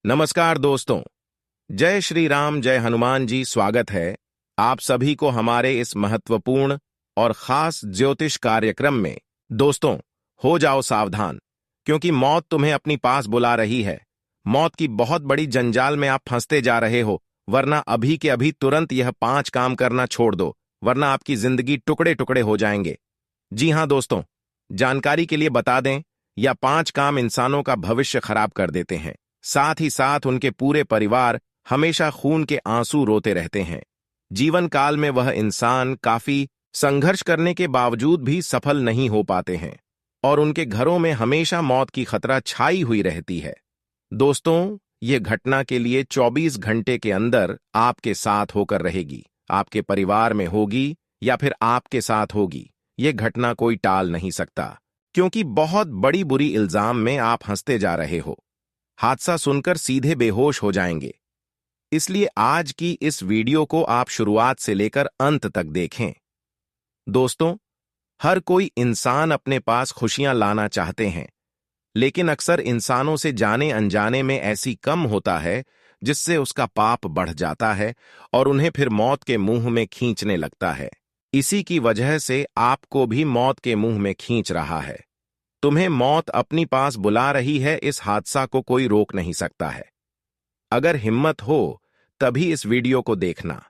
नमस्कार दोस्तों। जय श्री राम, जय हनुमान जी। स्वागत है आप सभी को हमारे इस महत्वपूर्ण और खास ज्योतिष कार्यक्रम में। दोस्तों, हो जाओ सावधान, क्योंकि मौत तुम्हें अपनी पास बुला रही है। मौत की बहुत बड़ी जंजाल में आप फंसते जा रहे हो, वरना अभी के अभी तुरंत यह 5 काम करना छोड़ दो, वरना आपकी जिंदगी टुकड़े टुकड़े हो जाएंगे। जी हां दोस्तों, जानकारी के लिए बता दें, यह 5 काम इंसानों का भविष्य खराब कर देते हैं। साथ ही साथ उनके पूरे परिवार हमेशा खून के आंसू रोते रहते हैं। जीवन काल में वह इंसान काफी संघर्ष करने के बावजूद भी सफल नहीं हो पाते हैं और उनके घरों में हमेशा मौत की खतरा छाई हुई रहती है। दोस्तों, ये घटना के लिए 24 घंटे के अंदर आपके साथ होकर रहेगी। आपके परिवार में होगी या फिर आपके साथ होगी, ये घटना कोई टाल नहीं सकता, क्योंकि बहुत बड़ी बुरी इल्जाम में आप हंसते जा रहे हो। हादसा सुनकर सीधे बेहोश हो जाएंगे। इसलिए आज की इस वीडियो को आप शुरुआत से लेकर अंत तक देखें। दोस्तों, हर कोई इंसान अपने पास खुशियां लाना चाहते हैं, लेकिन अक्सर इंसानों से जाने अनजाने में ऐसी कम होता है जिससे उसका पाप बढ़ जाता है और उन्हें फिर मौत के मुंह में खींचने लगता है। इसी की वजह से आपको भी मौत के मुंह में खींच रहा है। तुम्हें मौत अपनी पास बुला रही है, इस हादसा को कोई रोक नहीं सकता है। अगर हिम्मत हो तभी इस वीडियो को देखना,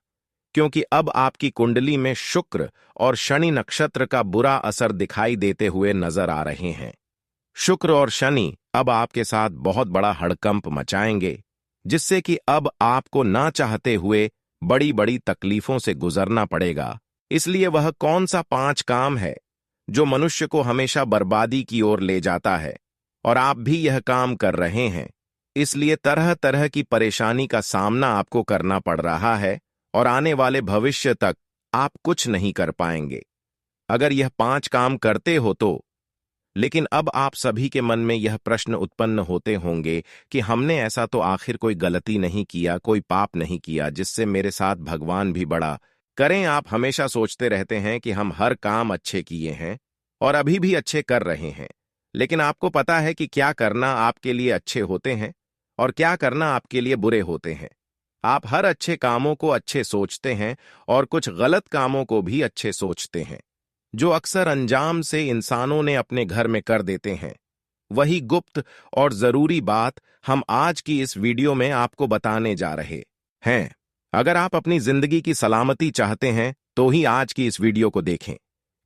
क्योंकि अब आपकी कुंडली में शुक्र और शनि नक्षत्र का बुरा असर दिखाई देते हुए नजर आ रहे हैं। शुक्र और शनि अब आपके साथ बहुत बड़ा हड़कंप मचाएंगे, जिससे कि अब आपको ना चाहते हुए बड़ी बड़ी तकलीफों से गुजरना पड़ेगा। इसलिए वह कौन सा 5 काम है जो मनुष्य को हमेशा बर्बादी की ओर ले जाता है, और आप भी यह काम कर रहे हैं। इसलिए तरह तरह की परेशानी का सामना आपको करना पड़ रहा है और आने वाले भविष्य तक आप कुछ नहीं कर पाएंगे अगर यह 5 काम करते हो तो। लेकिन अब आप सभी के मन में यह प्रश्न उत्पन्न होते होंगे कि हमने ऐसा तो आखिर कोई गलती नहीं किया, कोई पाप नहीं किया जिससे मेरे साथ भगवान भी बड़ा करें। आप हमेशा सोचते रहते हैं कि हम हर काम अच्छे किए हैं और अभी भी अच्छे कर रहे हैं, लेकिन आपको पता है कि क्या करना आपके लिए अच्छे होते हैं और क्या करना आपके लिए बुरे होते हैं। आप हर अच्छे कामों को अच्छे सोचते हैं और कुछ गलत कामों को भी अच्छे सोचते हैं, जो अक्सर अंजाम से इंसानों ने अपने घर में कर देते हैं। वही गुप्त और जरूरी बात हम आज की इस वीडियो में आपको बताने जा रहे हैं। अगर आप अपनी जिंदगी की सलामती चाहते हैं तो ही आज की इस वीडियो को देखें,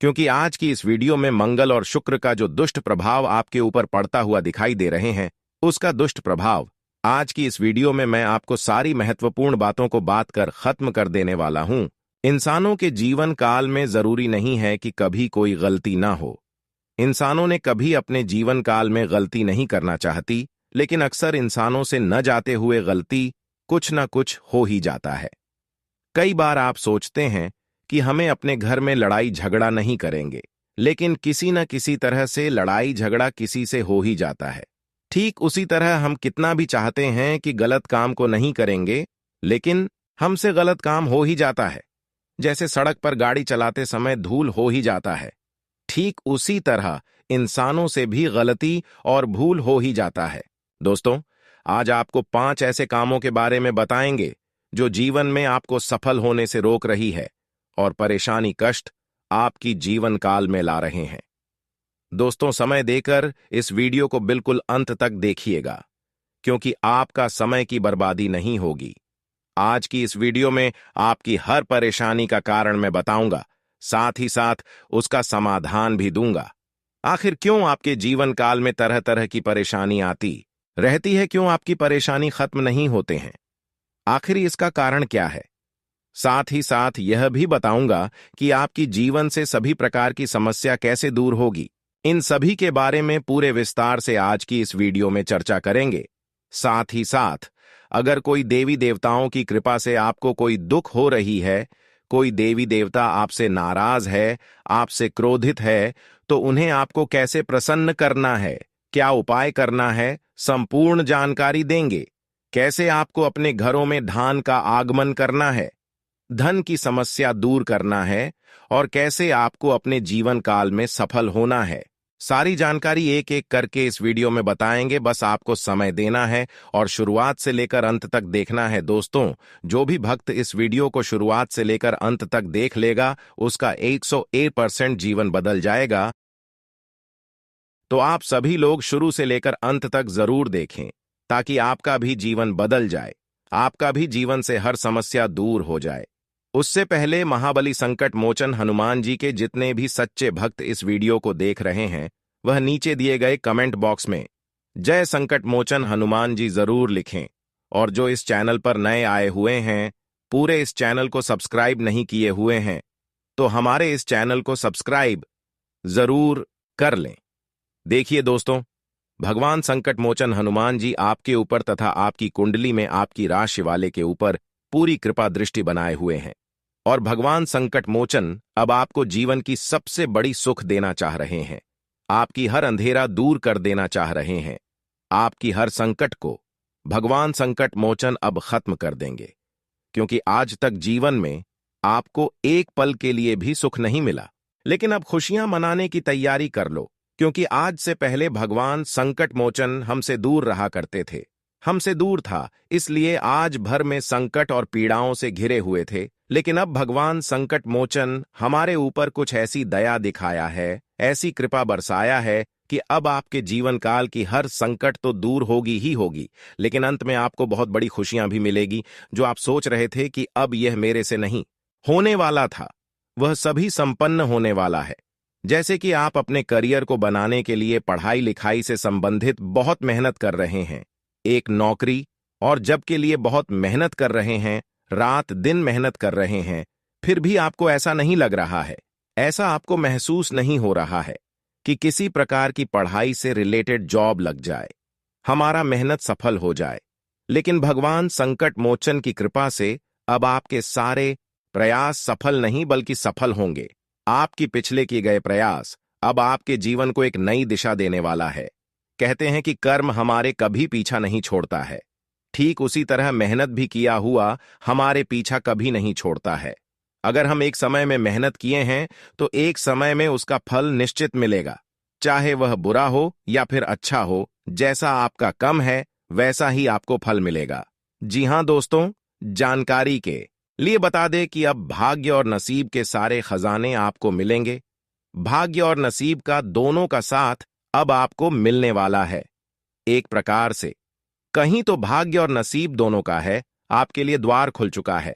क्योंकि आज की इस वीडियो में मंगल और शुक्र का जो दुष्ट प्रभाव आपके ऊपर पड़ता हुआ दिखाई दे रहे हैं, उसका दुष्ट प्रभाव आज की इस वीडियो में मैं आपको सारी महत्वपूर्ण बातों को बात कर खत्म कर देने वाला हूं। इंसानों के जीवन काल में जरूरी नहीं है कि कभी कोई गलती ना हो। इंसानों ने कभी अपने जीवन काल में गलती नहीं करना चाहती, लेकिन अक्सर इंसानों से न जाते हुए गलती कुछ न कुछ हो ही जाता है। कई बार आप सोचते हैं कि हमें अपने घर में लड़ाई झगड़ा नहीं करेंगे, लेकिन किसी न किसी तरह से लड़ाई झगड़ा किसी से हो ही जाता है। ठीक उसी तरह हम कितना भी चाहते हैं कि गलत काम को नहीं करेंगे, लेकिन हमसे गलत काम हो ही जाता है। जैसे सड़क पर गाड़ी चलाते समय धूल हो ही जाता है, ठीक उसी तरह इंसानों से भी गलती और भूल हो ही जाता है। दोस्तों, आज आपको 5 ऐसे कामों के बारे में बताएंगे जो जीवन में आपको सफल होने से रोक रही है और परेशानी कष्ट आपकी जीवन काल में ला रहे हैं। दोस्तों, समय देकर इस वीडियो को बिल्कुल अंत तक देखिएगा, क्योंकि आपका समय की बर्बादी नहीं होगी। आज की इस वीडियो में आपकी हर परेशानी का कारण मैं बताऊंगा, साथ ही साथ उसका समाधान भी दूंगा। आखिर क्यों आपके जीवन काल में तरह तरह की परेशानी आती रहती है, क्यों आपकी परेशानी खत्म नहीं होते हैं, आखिर इसका कारण क्या है। साथ ही साथ यह भी बताऊंगा कि आपकी जीवन से सभी प्रकार की समस्या कैसे दूर होगी। इन सभी के बारे में पूरे विस्तार से आज की इस वीडियो में चर्चा करेंगे। साथ ही साथ अगर कोई देवी देवताओं की कृपा से आपको कोई दुख हो रही है, कोई देवी देवता आपसे नाराज है, आपसे क्रोधित है, तो उन्हें आपको कैसे प्रसन्न करना है, क्या उपाय करना है, संपूर्ण जानकारी देंगे। कैसे आपको अपने घरों में धन का आगमन करना है, धन की समस्या दूर करना है, और कैसे आपको अपने जीवन काल में सफल होना है। सारी जानकारी एक एक करके इस वीडियो में बताएंगे, बस आपको समय देना है और शुरुआत से लेकर अंत तक देखना है। दोस्तों, जो भी भक्त इस वीडियो को शुरुआत से लेकर अंत तक देख लेगा उसका 101% जीवन बदल जाएगा। तो आप सभी लोग शुरू से लेकर अंत तक जरूर देखें ताकि आपका भी जीवन बदल जाए, आपका भी जीवन से हर समस्या दूर हो जाए। उससे पहले महाबली संकट मोचन हनुमान जी के जितने भी सच्चे भक्त इस वीडियो को देख रहे हैं वह नीचे दिए गए कमेंट बॉक्स में जय संकट मोचन हनुमान जी जरूर लिखें। और जो इस चैनल पर नए आए हुए हैं, पूरे इस चैनल को सब्सक्राइब नहीं किए हुए हैं, तो हमारे इस चैनल को सब्सक्राइब जरूर कर लें। देखिए दोस्तों, भगवान संकट मोचन हनुमान जी आपके ऊपर तथा आपकी कुंडली में आपकी राशि वाले के ऊपर पूरी कृपा दृष्टि बनाए हुए हैं। और भगवान संकट मोचन अब आपको जीवन की सबसे बड़ी सुख देना चाह रहे हैं, आपकी हर अंधेरा दूर कर देना चाह रहे हैं। आपकी हर संकट को भगवान संकट मोचन अब खत्म कर देंगे, क्योंकि आज तक जीवन में आपको एक पल के लिए भी सुख नहीं मिला। लेकिन अब खुशियां मनाने की तैयारी कर लो, क्योंकि आज से पहले भगवान संकट मोचन हमसे दूर रहा करते थे। हमसे दूर था, इसलिए आज भर में संकट और पीड़ाओं से घिरे हुए थे। लेकिन अब भगवान संकट मोचन हमारे ऊपर कुछ ऐसी दया दिखाया है, ऐसी कृपा बरसाया है कि अब आपके जीवन काल की हर संकट तो दूर होगी ही होगी, लेकिन अंत में आपको बहुत बड़ी खुशियां भी मिलेगी। जो आप सोच रहे थे कि अब यह मेरे से नहीं होने वाला था, वह सभी संपन्न होने वाला है। जैसे कि आप अपने करियर को बनाने के लिए पढ़ाई लिखाई से संबंधित बहुत मेहनत कर रहे हैं, एक नौकरी और जॉब के लिए बहुत मेहनत कर रहे हैं, रात दिन मेहनत कर रहे हैं, फिर भी आपको ऐसा नहीं लग रहा है, ऐसा आपको महसूस नहीं हो रहा है कि किसी प्रकार की पढ़ाई से रिलेटेड जॉब लग जाए, हमारा मेहनत सफल हो जाए। लेकिन भगवान संकट मोचन की कृपा से अब आपके सारे प्रयास सफल नहीं बल्कि सफल होंगे। आपकी पिछले किए गए प्रयास अब आपके जीवन को एक नई दिशा देने वाला है। कहते हैं कि कर्म हमारे कभी पीछा नहीं छोड़ता है, ठीक उसी तरह मेहनत भी किया हुआ हमारे पीछा कभी नहीं छोड़ता है। अगर हम एक समय में मेहनत किए हैं तो एक समय में उसका फल निश्चित मिलेगा, चाहे वह बुरा हो या फिर अच्छा हो। जैसा आपका कम है वैसा ही आपको फल मिलेगा। जी हां दोस्तों, जानकारी के लिए बता दें कि अब भाग्य और नसीब के सारे खजाने आपको मिलेंगे। भाग्य और नसीब का दोनों का साथ अब आपको मिलने वाला है। एक प्रकार से कहीं तो भाग्य और नसीब दोनों का है, आपके लिए द्वार खुल चुका है।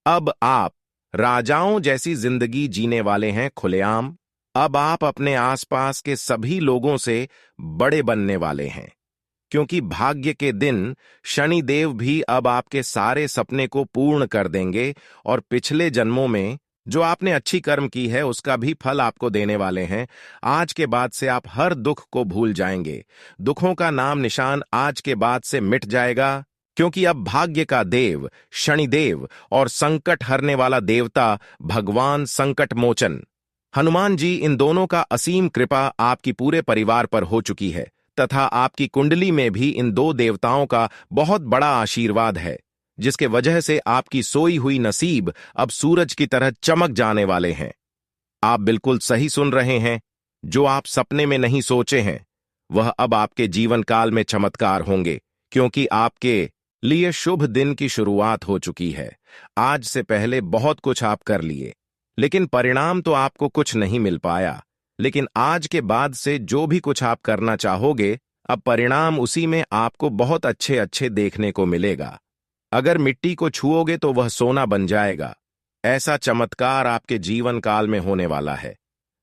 अब आप राजाओं जैसी जिंदगी जीने वाले हैं खुलेआम। अब आप अपने आसपास के सभी लोगों से बड़े बनने वाले हैं, क्योंकि भाग्य के दिन शनिदेव भी अब आपके सारे सपने को पूर्ण कर देंगे और पिछले जन्मों में जो आपने अच्छी कर्म की है उसका भी फल आपको देने वाले हैं। आज के बाद से आप हर दुख को भूल जाएंगे, दुखों का नाम निशान आज के बाद से मिट जाएगा, क्योंकि अब भाग्य का देव शनिदेव और संकट हरने वाला देवता भगवान संकट मोचन हनुमान जी, इन दोनों का असीम कृपा आपकी पूरे परिवार पर हो चुकी है तथा आपकी कुंडली में भी इन दो देवताओं का बहुत बड़ा आशीर्वाद है, जिसके वजह से आपकी सोई हुई नसीब अब सूरज की तरह चमक जाने वाले हैं। आप बिल्कुल सही सुन रहे हैं, जो आप सपने में नहीं सोचे हैं वह अब आपके जीवन काल में चमत्कार होंगे, क्योंकि आपके लिए शुभ दिन की शुरुआत हो चुकी है। आज से पहले बहुत कुछ आप कर लिए, लेकिन परिणाम तो आपको कुछ नहीं मिल पाया। लेकिन आज के बाद से जो भी कुछ आप करना चाहोगे, अब परिणाम उसी में आपको बहुत अच्छे अच्छे देखने को मिलेगा। अगर मिट्टी को छुओगे तो वह सोना बन जाएगा। ऐसा चमत्कार आपके जीवन काल में होने वाला है।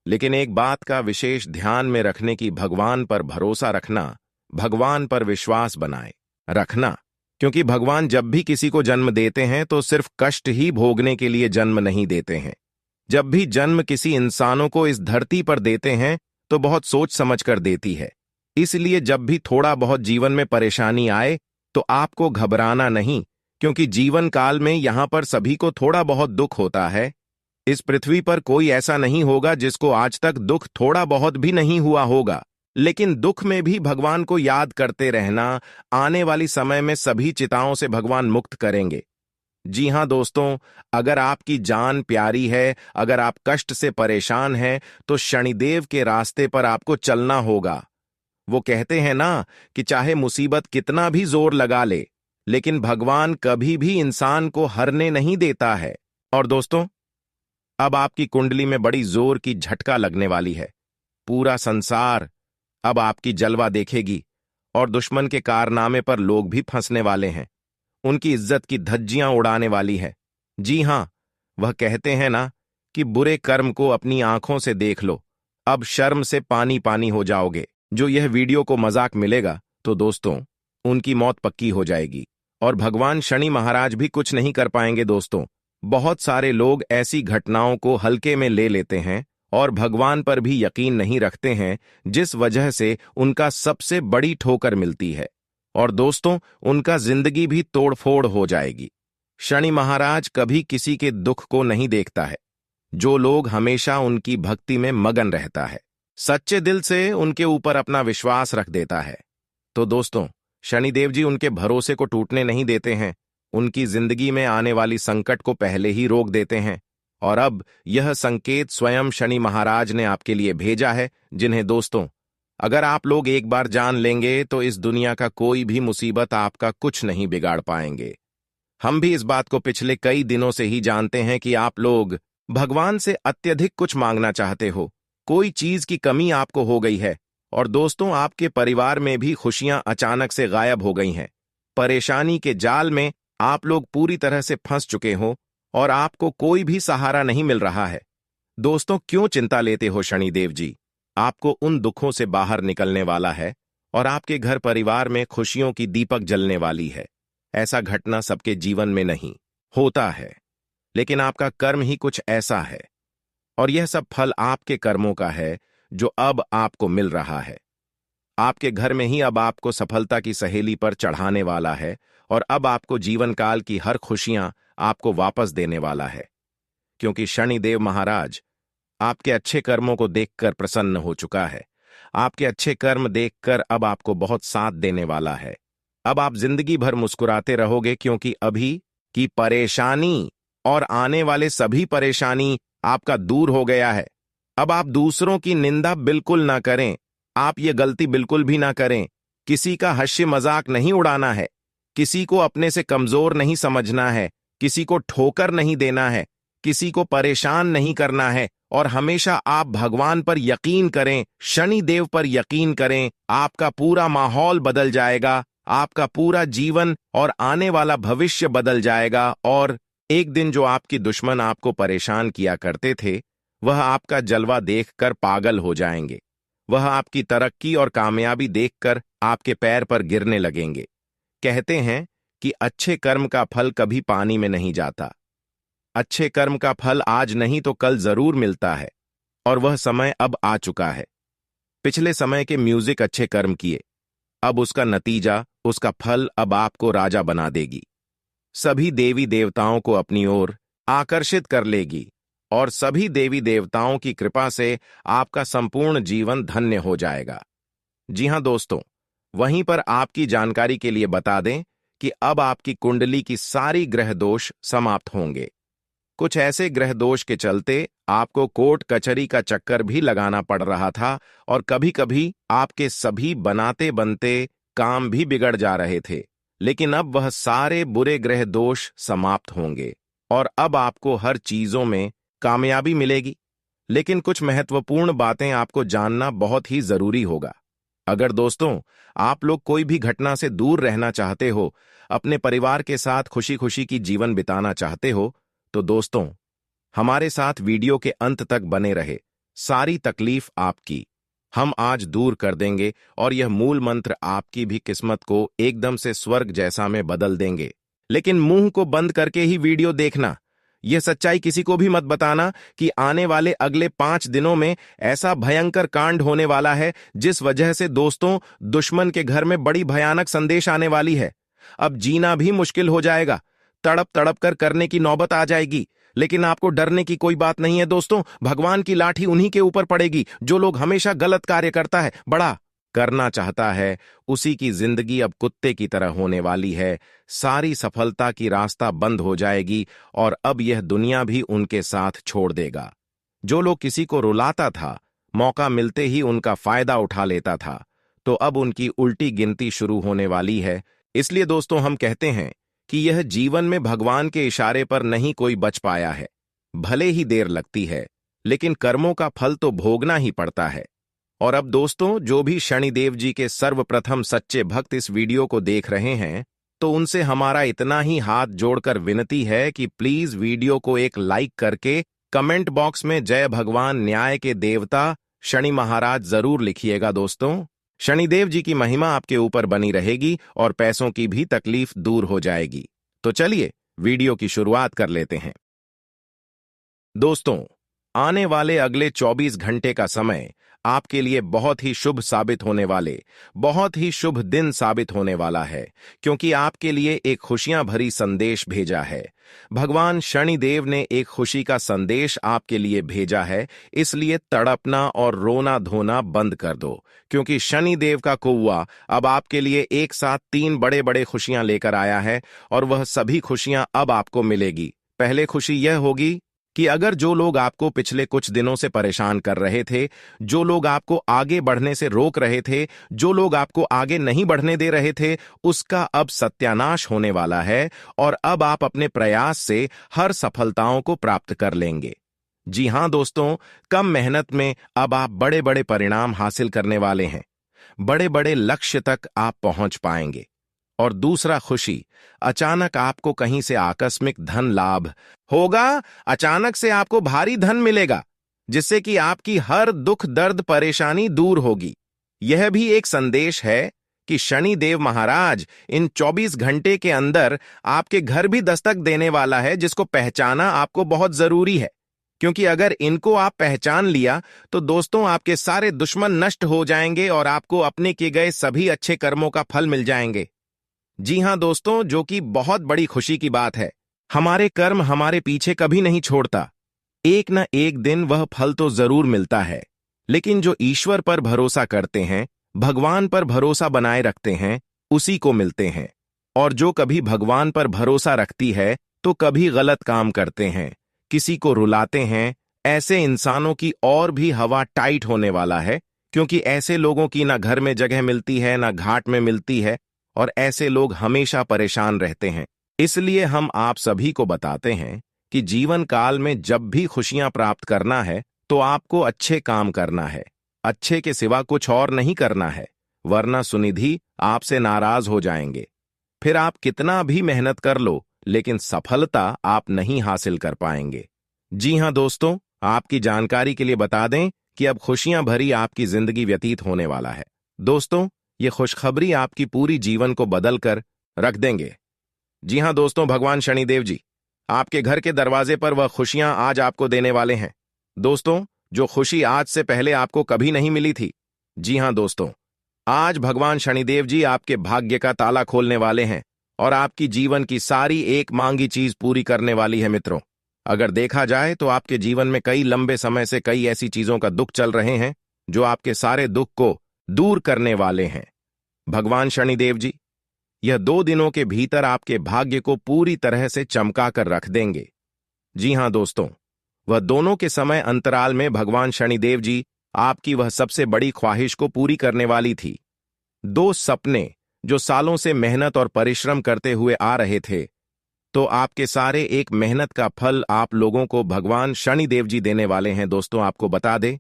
लेकिन एक बात का विशेष ध्यान में रखने की, भगवान पर भरोसा रखना, भगवान पर विश्वास बनाए रखना, क्योंकि भगवान जब भी किसी को जन्म देते हैं तो सिर्फ कष्ट ही भोगने के लिए जन्म नहीं देते हैं। जब भी जन्म किसी इंसानों को इस धरती पर देते हैं तो बहुत सोच समझ कर देती है। इसलिए जब भी थोड़ा बहुत जीवन में परेशानी आए तो आपको घबराना नहीं, क्योंकि जीवन काल में यहां पर सभी को थोड़ा बहुत दुख होता है। इस पृथ्वी पर कोई ऐसा नहीं होगा जिसको आज तक दुख थोड़ा बहुत भी नहीं हुआ होगा। लेकिन दुख में भी भगवान को याद करते रहना, आने वाली समय में सभी चिताओं से भगवान मुक्त करेंगे। जी हाँ दोस्तों, अगर आपकी जान प्यारी है, अगर आप कष्ट से परेशान हैं, तो शनिदेव के रास्ते पर आपको चलना होगा। वो कहते हैं ना कि चाहे मुसीबत कितना भी जोर लगा ले, लेकिन भगवान कभी भी इंसान को हारने नहीं देता है। और दोस्तों, अब आपकी कुंडली में बड़ी जोर की झटका लगने वाली है। पूरा संसार अब आपकी जलवा देखेगी और दुश्मन के कारनामे पर लोग भी फंसने वाले हैं। उनकी इज्जत की धज्जियां उड़ाने वाली है। जी हां, वह कहते हैं ना कि बुरे कर्म को अपनी आंखों से देख लो, अब शर्म से पानी पानी हो जाओगे। जो यह वीडियो को मजाक मिलेगा तो दोस्तों, उनकी मौत पक्की हो जाएगी और भगवान शनि महाराज भी कुछ नहीं कर पाएंगे। दोस्तों, बहुत सारे लोग ऐसी घटनाओं को हल्के में ले लेते हैं और भगवान पर भी यकीन नहीं रखते हैं, जिस वजह से उनका सबसे बड़ी ठोकर मिलती है और दोस्तों, उनका जिंदगी भी तोड़फोड़ हो जाएगी। शनि महाराज कभी किसी के दुख को नहीं देखता है। जो लोग हमेशा उनकी भक्ति में मगन रहता है, सच्चे दिल से उनके ऊपर अपना विश्वास रख देता है, तो दोस्तों, शनिदेव जी उनके भरोसे को टूटने नहीं देते हैं। उनकी जिंदगी में आने वाली संकट को पहले ही रोक देते हैं। और अब यह संकेत स्वयं शनि महाराज ने आपके लिए भेजा है, जिन्हें दोस्तों, अगर आप लोग एक बार जान लेंगे तो इस दुनिया का कोई भी मुसीबत आपका कुछ नहीं बिगाड़ पाएंगे। हम भी इस बात को पिछले कई दिनों से ही जानते हैं कि आप लोग भगवान से अत्यधिक कुछ मांगना चाहते हो। कोई चीज की कमी आपको हो गई है और दोस्तों, आपके परिवार में भी खुशियां अचानक से गायब हो गई हैं। परेशानी के जाल में आप लोग पूरी तरह से फंस चुके हो और आपको कोई भी सहारा नहीं मिल रहा है। दोस्तों, क्यों चिंता लेते हो? शनिदेव जी आपको उन दुखों से बाहर निकलने वाला है और आपके घर परिवार में खुशियों की दीपक जलने वाली है। ऐसा घटना सबके जीवन में नहीं होता है, लेकिन आपका कर्म ही कुछ ऐसा है और यह सब फल आपके कर्मों का है जो अब आपको मिल रहा है। आपके घर में ही अब आपको सफलता की सहेली पर चढ़ाने वाला है और अब आपको जीवन काल की हर खुशियां आपको वापस देने वाला है, क्योंकि शनिदेव महाराज आपके अच्छे कर्मों को देखकर प्रसन्न हो चुका है। आपके अच्छे कर्म देखकर अब आपको बहुत साथ देने वाला है। अब आप जिंदगी भर मुस्कुराते रहोगे, क्योंकि अभी की परेशानी और आने वाले सभी परेशानी आपका दूर हो गया है। अब आप दूसरों की निंदा बिल्कुल ना करें। आप ये गलती बिल्कुल भी ना करें। किसी का हास्य मजाक नहीं उड़ाना है, किसी को अपने से कमजोर नहीं समझना है, किसी को ठोकर नहीं देना है, किसी को परेशान नहीं करना है और हमेशा आप भगवान पर यकीन करें, शनि देव पर यकीन करें। आपका पूरा माहौल बदल जाएगा, आपका पूरा जीवन और आने वाला भविष्य बदल जाएगा और एक दिन जो आपकी दुश्मन आपको परेशान किया करते थे, वह आपका जलवा देखकर पागल हो जाएंगे। वह आपकी तरक्की और कामयाबी देखकर आपके पैर पर गिरने लगेंगे। कहते हैं कि अच्छे कर्म का फल कभी पानी में नहीं जाता। अच्छे कर्म का फल आज नहीं तो कल जरूर मिलता है और वह समय अब आ चुका है। पिछले समय के म्यूजिक अच्छे कर्म किए, अब उसका नतीजा, उसका फल अब आपको राजा बना देगी। सभी देवी देवताओं को अपनी ओर आकर्षित कर लेगी और सभी देवी देवताओं की कृपा से आपका संपूर्ण जीवन धन्य हो जाएगा। जी हां दोस्तों, वहीं पर आपकी जानकारी के लिए बता दें कि अब आपकी कुंडली की सारी ग्रह दोष समाप्त होंगे। कुछ ऐसे ग्रह दोष के चलते आपको कोर्ट कचहरी का चक्कर भी लगाना पड़ रहा था और कभी कभी आपके सभी बनाते बनते काम भी बिगड़ जा रहे थे, लेकिन अब वह सारे बुरे ग्रह दोष समाप्त होंगे और अब आपको हर चीजों में कामयाबी मिलेगी। लेकिन कुछ महत्वपूर्ण बातें आपको जानना बहुत ही जरूरी होगा। अगर दोस्तों, आप लोग कोई भी घटना से दूर रहना चाहते हो, अपने परिवार के साथ खुशी खुशी की जीवन बिताना चाहते हो, तो दोस्तों, हमारे साथ वीडियो के अंत तक बने रहे। सारी तकलीफ आपकी हम आज दूर कर देंगे और यह मूल मंत्र आपकी भी किस्मत को एकदम से स्वर्ग जैसा में बदल देंगे। लेकिन मुंह को बंद करके ही वीडियो देखना। यह सच्चाई किसी को भी मत बताना कि आने वाले अगले 5 दिनों में ऐसा भयंकर कांड होने वाला है, जिस वजह से दोस्तों, दुश्मन के घर में बड़ी भयानक संदेश आने वाली है। अब जीना भी मुश्किल हो जाएगा, तड़प तड़प कर करने की नौबत आ जाएगी। लेकिन आपको डरने की कोई बात नहीं है दोस्तों। भगवान की लाठी उन्हीं के ऊपर पड़ेगी जो लोग हमेशा गलत कार्य करता है, बड़ा करना चाहता है, उसी की जिंदगी अब कुत्ते की तरह होने वाली है। सारी सफलता की रास्ता बंद हो जाएगी और अब यह दुनिया भी उनके साथ छोड़ देगा। जो लोग किसी को रुलाता था, मौका मिलते ही उनका फायदा उठा लेता था, तो अब उनकी उल्टी गिनती शुरू होने वाली है। इसलिए दोस्तों हम कहते हैं कि यह जीवन में भगवान के इशारे पर नहीं कोई बच पाया है। भले ही देर लगती है, लेकिन कर्मों का फल तो भोगना ही पड़ता है। और अब दोस्तों, जो भी शनिदेव जी के सर्वप्रथम सच्चे भक्त इस वीडियो को देख रहे हैं, तो उनसे हमारा इतना ही हाथ जोड़कर विनती है कि प्लीज वीडियो को एक लाइक करके कमेंट बॉक्स में जय भगवान न्याय के देवता शनि महाराज जरूर लिखिएगा दोस्तों। शनिदेव जी की महिमा आपके ऊपर बनी रहेगी और पैसों की भी तकलीफ दूर हो जाएगी। तो चलिए वीडियो की शुरुआत कर लेते हैं। दोस्तों, आने वाले अगले 24 घंटे का समय आपके लिए बहुत ही शुभ साबित होने वाले, बहुत ही शुभ दिन साबित होने वाला है, क्योंकि आपके लिए एक खुशियां भरी संदेश भेजा है। भगवान शनिदेव ने एक खुशी का संदेश आपके लिए भेजा है, इसलिए तड़पना और रोना धोना बंद कर दो, क्योंकि शनिदेव का कौवा अब आपके लिए एक साथ 3 बड़े बड़े खुशियां लेकर आया है और वह सभी खुशियां अब आपको मिलेगी। पहले खुशी यह होगी कि अगर जो लोग आपको पिछले कुछ दिनों से परेशान कर रहे थे, जो लोग आपको आगे बढ़ने से रोक रहे थे, जो लोग आपको आगे नहीं बढ़ने दे रहे थे, उसका अब सत्यानाश होने वाला है और अब आप अपने प्रयास से हर सफलताओं को प्राप्त कर लेंगे। जी हां दोस्तों, कम मेहनत में अब आप बड़े बड़े परिणाम हासिल करने वाले हैं। बड़े बड़े लक्ष्य तक आप पहुंच पाएंगे। और दूसरा खुशी, अचानक आपको कहीं से आकस्मिक धन लाभ होगा। अचानक से आपको भारी धन मिलेगा, जिससे कि आपकी हर दुख दर्द परेशानी दूर होगी। यह भी एक संदेश है कि शनि देव महाराज इन 24 घंटे के अंदर आपके घर भी दस्तक देने वाला है, जिसको पहचाना आपको बहुत जरूरी है। क्योंकि अगर इनको आप पहचान लिया तो दोस्तों आपके सारे दुश्मन नष्ट हो जाएंगे और आपको अपने किए गए सभी अच्छे कर्मों का फल मिल जाएंगे। जी हां दोस्तों, जो कि बहुत बड़ी खुशी की बात है। हमारे कर्म हमारे पीछे कभी नहीं छोड़ता, एक न एक दिन वह फल तो जरूर मिलता है। लेकिन जो ईश्वर पर भरोसा करते हैं, भगवान पर भरोसा बनाए रखते हैं, उसी को मिलते हैं। और जो कभी भगवान पर भरोसा रखती है तो कभी गलत काम करते हैं, किसी को रुलाते हैं, ऐसे इंसानों की और भी हवा टाइट होने वाला है। क्योंकि ऐसे लोगों की ना घर में जगह मिलती है, ना घाट में मिलती है, और ऐसे लोग हमेशा परेशान रहते हैं। इसलिए हम आप सभी को बताते हैं कि जीवन काल में जब भी खुशियां प्राप्त करना है तो आपको अच्छे काम करना है, अच्छे के सिवा कुछ और नहीं करना है, वरना सुनिधि आपसे नाराज हो जाएंगे। फिर आप कितना भी मेहनत कर लो, लेकिन सफलता आप नहीं हासिल कर पाएंगे। जी हां दोस्तों, आपकी जानकारी के लिए बता दें कि अब खुशियां भरी आपकी जिंदगी व्यतीत होने वाला है। दोस्तों, ये खुशखबरी आपकी पूरी जीवन को बदल कर रख देंगे। जी हां दोस्तों, भगवान शनिदेव जी आपके घर के दरवाजे पर वह खुशियां आज आपको देने वाले हैं। दोस्तों, जो खुशी आज से पहले आपको कभी नहीं मिली थी। जी हां दोस्तों, आज भगवान शनिदेव जी आपके भाग्य का ताला खोलने वाले हैं और आपकी जीवन की सारी एक मांगी चीज पूरी करने वाली है। मित्रों, अगर देखा जाए तो आपके जीवन में कई लंबे समय से कई ऐसी चीजों का दुख चल रहे हैं जो आपके सारे दुख को दूर करने वाले हैं। भगवान शनिदेव जी यह 2 दिनों के भीतर आपके भाग्य को पूरी तरह से चमका कर रख देंगे। जी हां दोस्तों, वह दोनों के समय अंतराल में भगवान शनिदेव जी आपकी वह सबसे बड़ी ख्वाहिश को पूरी करने वाली थी। 2 सपने जो सालों से मेहनत और परिश्रम करते हुए आ रहे थे, तो आपके सारे एक मेहनत का फल आप लोगों को भगवान शनिदेव जी देने वाले हैं। दोस्तों, आपको बता दें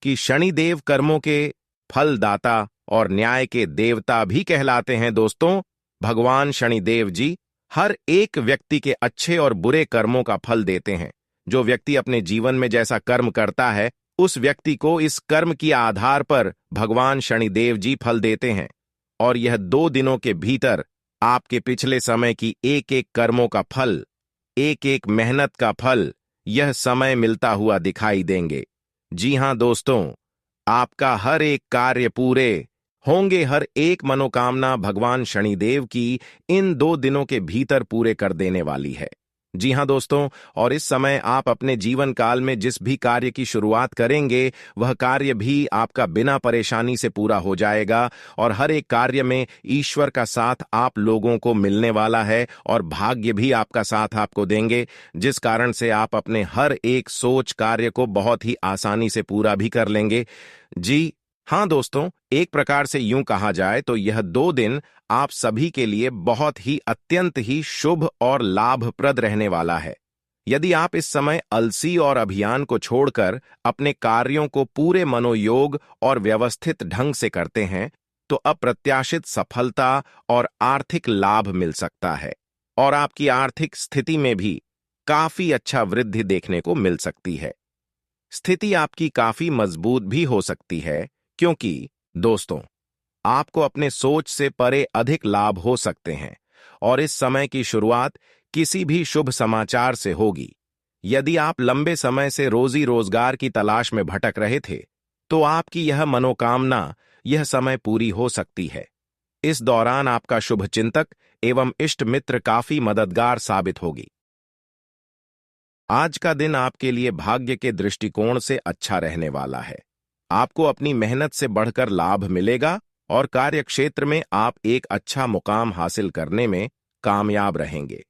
कि शनिदेव कर्मों के फलदाता और न्याय के देवता भी कहलाते हैं। दोस्तों, भगवान शनिदेव जी हर एक व्यक्ति के अच्छे और बुरे कर्मों का फल देते हैं। जो व्यक्ति अपने जीवन में जैसा कर्म करता है, उस व्यक्ति को इस कर्म के आधार पर भगवान शनिदेव जी फल देते हैं। और यह 2 दिनों के भीतर आपके पिछले समय की एक एक कर्मों का फल, एक एक मेहनत का फल, यह समय मिलता हुआ दिखाई देंगे। जी हां दोस्तों, आपका हर एक कार्य पूरे होंगे, हर एक मनोकामना भगवान शनिदेव की इन 2 दिनों के भीतर पूरे कर देने वाली है। जी हाँ दोस्तों, और इस समय आप अपने जीवन काल में जिस भी कार्य की शुरुआत करेंगे, वह कार्य भी आपका बिना परेशानी से पूरा हो जाएगा और हर एक कार्य में ईश्वर का साथ आप लोगों को मिलने वाला है और भाग्य भी आपका साथ आपको देंगे, जिस कारण से आप अपने हर एक सोच कार्य को बहुत ही आसानी से पूरा भी कर लेंगे। जी हाँ दोस्तों, एक प्रकार से यूं कहा जाए तो यह 2 दिन आप सभी के लिए बहुत ही अत्यंत ही शुभ और लाभप्रद रहने वाला है। यदि आप इस समय अलसी और अभियान को छोड़कर अपने कार्यों को पूरे मनोयोग और व्यवस्थित ढंग से करते हैं, तो अप्रत्याशित सफलता और आर्थिक लाभ मिल सकता है और आपकी आर्थिक स्थिति में भी काफी अच्छा वृद्धि देखने को मिल सकती है। स्थिति आपकी काफी मजबूत भी हो सकती है, क्योंकि दोस्तों, आपको अपने सोच से परे अधिक लाभ हो सकते हैं और इस समय की शुरुआत किसी भी शुभ समाचार से होगी। यदि आप लंबे समय से रोजी रोजगार की तलाश में भटक रहे थे, तो आपकी यह मनोकामना यह समय पूरी हो सकती है। इस दौरान आपका शुभ चिंतक एवं इष्ट मित्र काफी मददगार साबित होगी। आज का दिन आपके लिए भाग्य के दृष्टिकोण से अच्छा रहने वाला है। आपको अपनी मेहनत से बढ़कर लाभ मिलेगा और कार्यक्षेत्र में आप एक अच्छा मुकाम हासिल करने में कामयाब रहेंगे।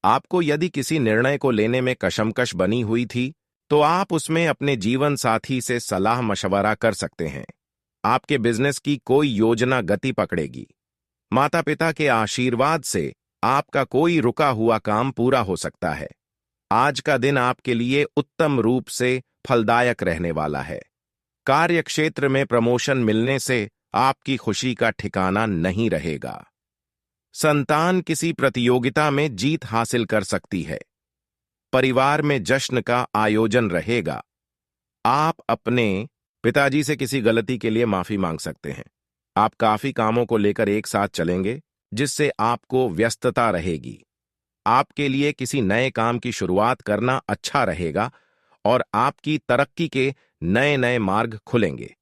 आपको यदि किसी निर्णय को लेने में कशमकश बनी हुई थी, तो आप उसमें अपने जीवन साथी से सलाह मशवरा कर सकते हैं। आपके बिजनेस की कोई योजना गति पकड़ेगी। माता पिता के आशीर्वाद से आपका कोई रुका हुआ काम पूरा हो सकता है। आज का दिन आपके लिए उत्तम रूप से फलदायक रहने वाला है। कार्यक्षेत्र में प्रमोशन मिलने से आपकी खुशी का ठिकाना नहीं रहेगा। संतान किसी प्रतियोगिता में जीत हासिल कर सकती है। परिवार में जश्न का आयोजन रहेगा। आप अपने पिताजी से किसी गलती के लिए माफी मांग सकते हैं। आप काफी कामों को लेकर एक साथ चलेंगे, जिससे आपको व्यस्तता रहेगी। आपके लिए किसी नए काम की शुरुआत करना अच्छा रहेगा और आपकी तरक्की के नए नए मार्ग खुलेंगे।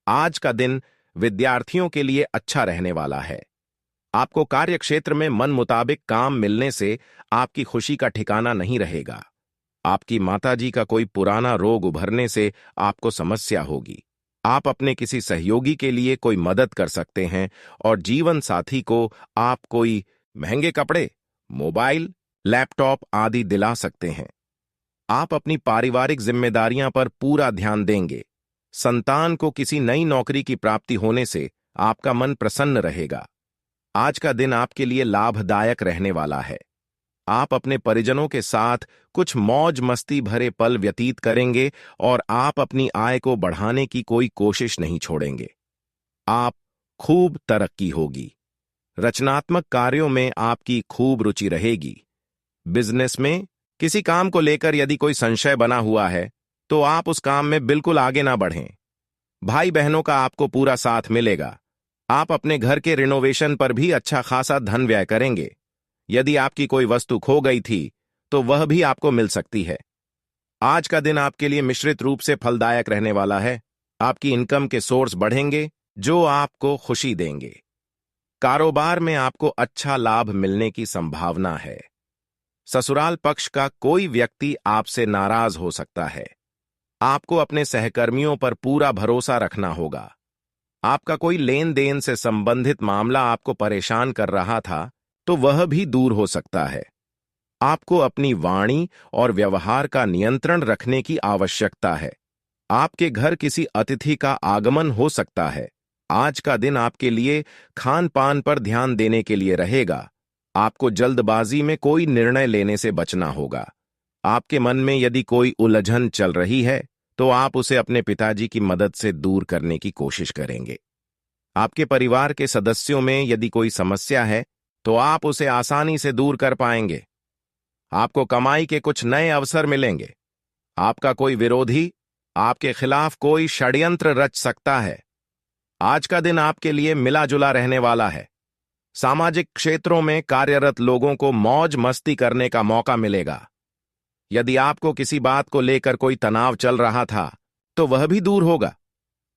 आज का दिन विद्यार्थियों के लिए अच्छा रहने वाला है। आपको कार्यक्षेत्र में मन मुताबिक काम मिलने से आपकी खुशी का ठिकाना नहीं रहेगा। आपकी माताजी का कोई पुराना रोग उभरने से आपको समस्या होगी। आप अपने किसी सहयोगी के लिए कोई मदद कर सकते हैं और जीवन साथी को आप कोई महंगे कपड़े, मोबाइल, लैपटॉप आदि दिला सकते हैं। आप अपनी पारिवारिक जिम्मेदारियां पर पूरा ध्यान देंगे। संतान को किसी नई नौकरी की प्राप्ति होने से आपका मन प्रसन्न रहेगा। आज का दिन आपके लिए लाभदायक रहने वाला है। आप अपने परिजनों के साथ कुछ मौज मस्ती भरे पल व्यतीत करेंगे और आप अपनी आय को बढ़ाने की कोई कोशिश नहीं छोड़ेंगे। आप खूब तरक्की होगी। रचनात्मक कार्यों में आपकी खूब रुचि रहेगी। बिजनेस में किसी काम को लेकर यदि कोई संशय बना हुआ है, तो आप उस काम में बिल्कुल आगे ना बढ़ें। भाई बहनों का आपको पूरा साथ मिलेगा। आप अपने घर के रिनोवेशन पर भी अच्छा खासा धन व्यय करेंगे। यदि आपकी कोई वस्तु खो गई थी, तो वह भी आपको मिल सकती है। आज का दिन आपके लिए मिश्रित रूप से फलदायक रहने वाला है। आपकी इनकम के सोर्स बढ़ेंगे, जो आपको खुशी देंगे। कारोबार में आपको अच्छा लाभ मिलने की संभावना है। ससुराल पक्ष का कोई व्यक्ति आपसे नाराज हो सकता है। आपको अपने सहकर्मियों पर पूरा भरोसा रखना होगा। आपका कोई लेन देन से संबंधित मामला आपको परेशान कर रहा था, तो वह भी दूर हो सकता है। आपको अपनी वाणी और व्यवहार का नियंत्रण रखने की आवश्यकता है। आपके घर किसी अतिथि का आगमन हो सकता है। आज का दिन आपके लिए खान पान पर ध्यान देने के लिए रहेगा। आपको जल्दबाजी में कोई निर्णय लेने से बचना होगा। आपके मन में यदि कोई उलझन चल रही है, तो आप उसे अपने पिताजी की मदद से दूर करने की कोशिश करेंगे। आपके परिवार के सदस्यों में यदि कोई समस्या है, तो आप उसे आसानी से दूर कर पाएंगे। आपको कमाई के कुछ नए अवसर मिलेंगे। आपका कोई विरोधी आपके खिलाफ कोई षड्यंत्र रच सकता है। आज का दिन आपके लिए मिला जुला रहने वाला है। सामाजिक क्षेत्रों में कार्यरत लोगों को मौज मस्ती करने का मौका मिलेगा। यदि आपको किसी बात को लेकर कोई तनाव चल रहा था, तो वह भी दूर होगा।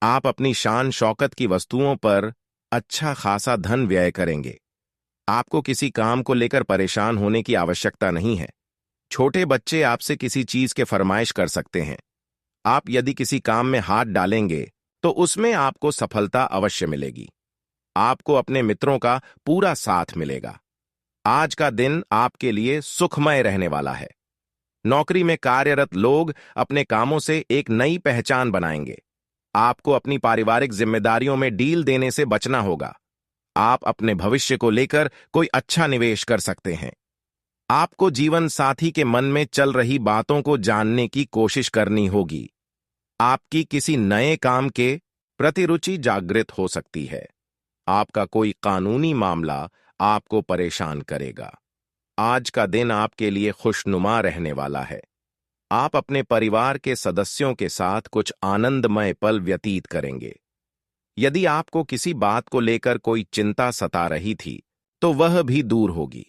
आप अपनी शान शौकत की वस्तुओं पर अच्छा खासा धन व्यय करेंगे। आपको किसी काम को लेकर परेशान होने की आवश्यकता नहीं है। छोटे बच्चे आपसे किसी चीज के फरमाइश कर सकते हैं। आप यदि किसी काम में हाथ डालेंगे तो उसमें आपको सफलता अवश्य मिलेगी। आपको अपने मित्रों का पूरा साथ मिलेगा। आज का दिन आपके लिए सुखमय रहने वाला है। नौकरी में कार्यरत लोग अपने कामों से एक नई पहचान बनाएंगे। आपको अपनी पारिवारिक जिम्मेदारियों में डील देने से बचना होगा। आप अपने भविष्य को लेकर कोई अच्छा निवेश कर सकते हैं। आपको जीवन साथी के मन में चल रही बातों को जानने की कोशिश करनी होगी। आपकी किसी नए काम के प्रति रुचि जागृत हो सकती है। आपका कोई कानूनी मामला आपको परेशान करेगा। आज का दिन आपके लिए खुशनुमा रहने वाला है। आप अपने परिवार के सदस्यों के साथ कुछ आनंदमय पल व्यतीत करेंगे। यदि आपको किसी बात को लेकर कोई चिंता सता रही थी तो वह भी दूर होगी।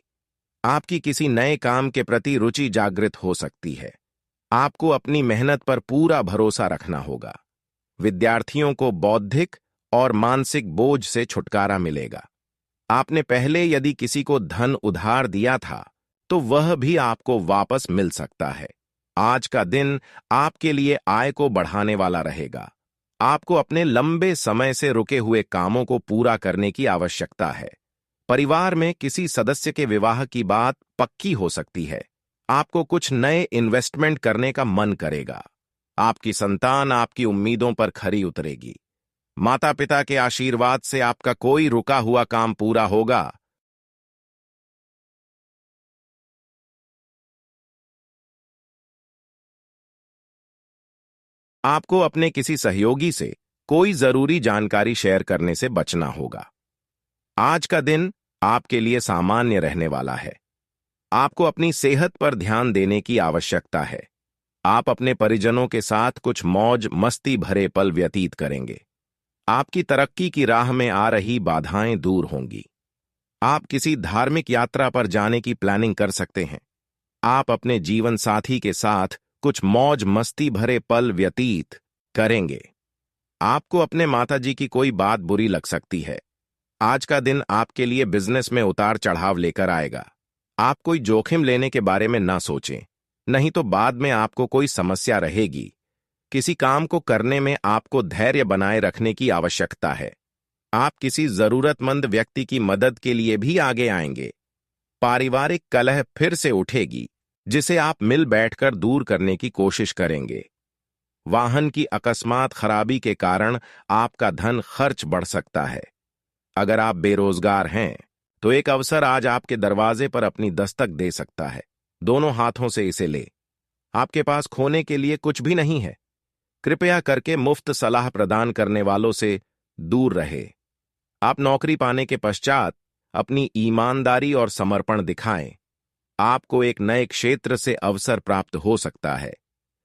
आपकी किसी नए काम के प्रति रुचि जागृत हो सकती है। आपको अपनी मेहनत पर पूरा भरोसा रखना होगा। विद्यार्थियों को बौद्धिक और मानसिक बोझ से छुटकारा मिलेगा। आपने पहले यदि किसी को धन उधार दिया था तो वह भी आपको वापस मिल सकता है। आज का दिन आपके लिए आय को बढ़ाने वाला रहेगा। आपको अपने लंबे समय से रुके हुए कामों को पूरा करने की आवश्यकता है। परिवार में किसी सदस्य के विवाह की बात पक्की हो सकती है। आपको कुछ नए इन्वेस्टमेंट करने का मन करेगा। आपकी संतान आपकी उम्मीदों पर खरी उतरेगी। माता पिता के आशीर्वाद से आपका कोई रुका हुआ काम पूरा होगा। आपको अपने किसी सहयोगी से कोई जरूरी जानकारी शेयर करने से बचना होगा। आज का दिन आपके लिए सामान्य रहने वाला है। आपको अपनी सेहत पर ध्यान देने की आवश्यकता है। आप अपने परिजनों के साथ कुछ मौज मस्ती भरे पल व्यतीत करेंगे। आपकी तरक्की की राह में आ रही बाधाएं दूर होंगी। आप किसी धार्मिक यात्रा पर जाने की प्लानिंग कर सकते हैं। आप अपने जीवन साथी के साथ कुछ मौज मस्ती भरे पल व्यतीत करेंगे। आपको अपने माताजी की कोई बात बुरी लग सकती है। आज का दिन आपके लिए बिजनेस में उतार चढ़ाव लेकर आएगा। आप कोई जोखिम लेने के बारे में ना सोचें, नहीं तो बाद में आपको कोई समस्या रहेगी। किसी काम को करने में आपको धैर्य बनाए रखने की आवश्यकता है। आप किसी जरूरतमंद व्यक्ति की मदद के लिए भी आगे आएंगे। पारिवारिक कलह फिर से उठेगी, जिसे आप मिल बैठकर दूर करने की कोशिश करेंगे। वाहन की अकस्मात खराबी के कारण आपका धन खर्च बढ़ सकता है। अगर आप बेरोजगार हैं तो एक अवसर आज आपके दरवाजे पर अपनी दस्तक दे सकता है। दोनों हाथों से इसे ले। आपके पास खोने के लिए कुछ भी नहीं है। कृपया करके मुफ्त सलाह प्रदान करने वालों से दूर रहे। आप नौकरी पाने के पश्चात अपनी ईमानदारी और समर्पण दिखाएं। आपको एक नए क्षेत्र से अवसर प्राप्त हो सकता है।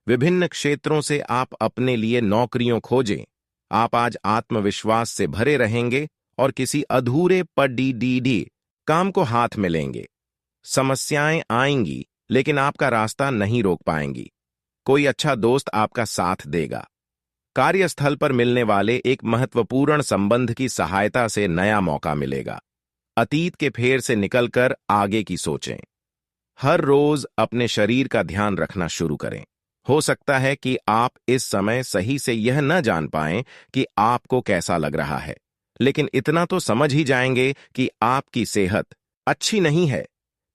विभिन्न क्षेत्रों से आप अपने लिए नौकरियों खोजें। आप आज आत्मविश्वास से भरे रहेंगे और किसी अधूरे पड़ी काम को हाथ में लेंगे। समस्याएं आएंगी लेकिन आपका रास्ता नहीं रोक पाएंगी। कोई अच्छा दोस्त आपका साथ देगा। कार्यस्थल पर मिलने वाले एक महत्वपूर्ण संबंध की सहायता से नया मौका मिलेगा। अतीत के फेर से निकलकर आगे की सोचें। हर रोज अपने शरीर का ध्यान रखना शुरू करें। हो सकता है कि आप इस समय सही से यह न जान पाएं कि आपको कैसा लग रहा है, लेकिन इतना तो समझ ही जाएंगे कि आपकी सेहत अच्छी नहीं है।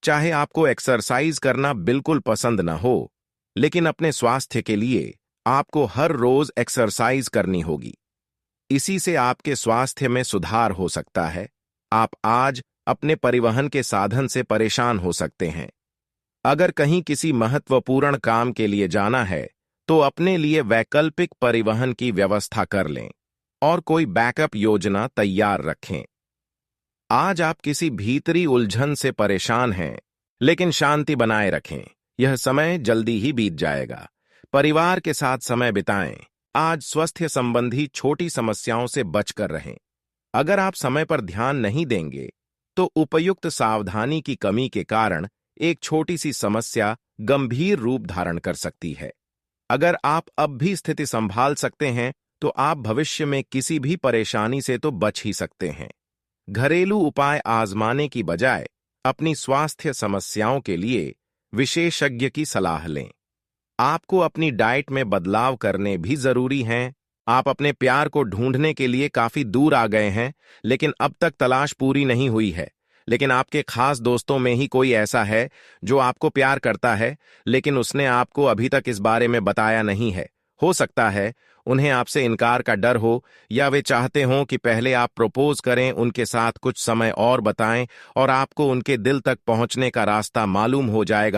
चाहे आपको एक्सरसाइज करना बिल्कुल पसंद न हो, लेकिन अपने स्वास्थ्य के लिए आपको हर रोज एक्सरसाइज करनी होगी। इसी से आपके स्वास्थ्य में सुधार हो सकता है। आप आज अपने परिवहन के साधन से परेशान हो सकते हैं। अगर कहीं किसी महत्वपूर्ण काम के लिए जाना है तो अपने लिए वैकल्पिक परिवहन की व्यवस्था कर लें और कोई बैकअप योजना तैयार रखें। आज आप किसी भीतरी उलझन से परेशान हैं, लेकिन शांति बनाए रखें। यह समय जल्दी ही बीत जाएगा। परिवार के साथ समय बिताएं। आज स्वास्थ्य संबंधी छोटी समस्याओं से बचकर रहें। अगर आप समय पर ध्यान नहीं देंगे तो उपयुक्त सावधानी की कमी के कारण एक छोटी सी समस्या गंभीर रूप धारण कर सकती है। अगर आप अब भी स्थिति संभाल सकते हैं तो आप भविष्य में किसी भी परेशानी से तो बच ही सकते हैं। घरेलू उपाय आजमाने की बजाय अपनी स्वास्थ्य समस्याओं के लिए विशेषज्ञ की सलाह लें। आपको अपनी डाइट में बदलाव करने भी जरूरी हैं। आप अपने प्यार को ढूंढने के लिए काफी दूर आ गए हैं, लेकिन अब तक तलाश पूरी नहीं हुई है। लेकिन आपके खास दोस्तों में ही कोई ऐसा है जो आपको प्यार करता है, लेकिन उसने आपको अभी तक इस बारे में बताया नहीं है। हो सकता है उन्हें आपसे इनकार का डर हो, या वे चाहते हों कि पहले आप प्रपोज करें, उनके साथ कुछ समय और बताएं और आपको उनके दिल तक पहुंचने का रास्ता मालूम हो जाएगा।